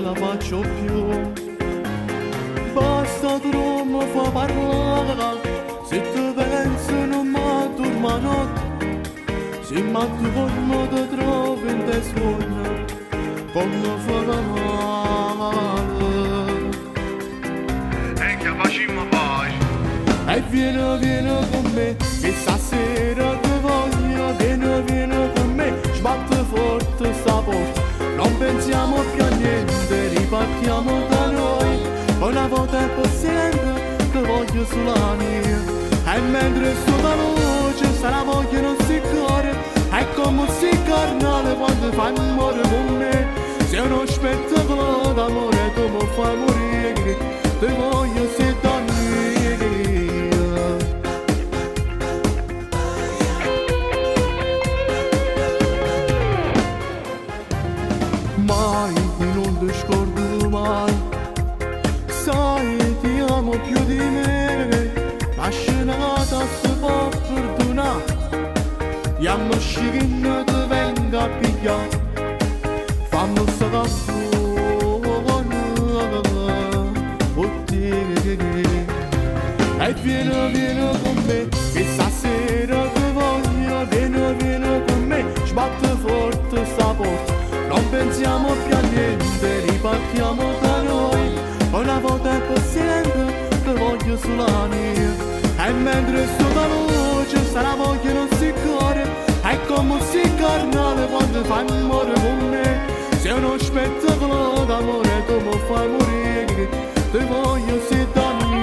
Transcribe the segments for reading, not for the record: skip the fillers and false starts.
la faccio più. Basta tu non mi fa parlare, se ti penso non mi dormo notte, se mi torno ti trovo in te sogno, come fa male. E che facciamo poi? E vieni con me, che stasera ti voglio, vieni con me, sbatte forte sta porta, non pensiamo più a niente, ripartiamo da noi, una volta e per sempre, ti voglio sulla mia, e mentre sto da luce, sarà voglia non si corre, è come si carnale quando fai amore con me, sei uno spettacolo d'amore, tu mi fai morire, ti voglio se donne. Mai non ti scordo mai, sai ti amo più di me, la scenata si può perdonare, diamo che non ti venga a pigliare, fammi stare buona, e vieni con me, che stasera ti voglio, vieni con me, sbatte forte sta porta, non pensiamo più a niente, ripartiamo da noi, una volta e per sempre, ti voglio sulla mia, e mentre sto da luce, sarà voglia non si corre, è come si carnale quando fai amore con me, sei uno spettacolo d'amore, tu mi fai morire, ti voglio se donne.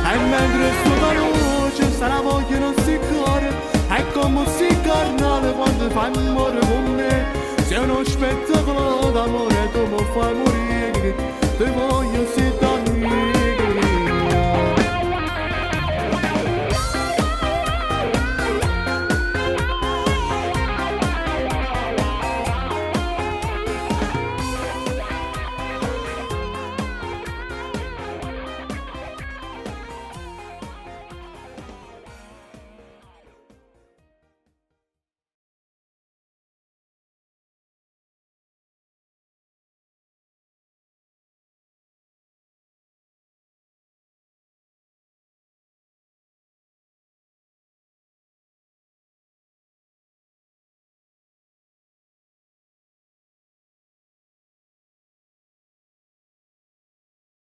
E mentre sto da luce, sarà voglia non si corre, è come si carnale quando fai amore con me, sei uno spettacolo d'amore, tu mi fai morire, ti voglio se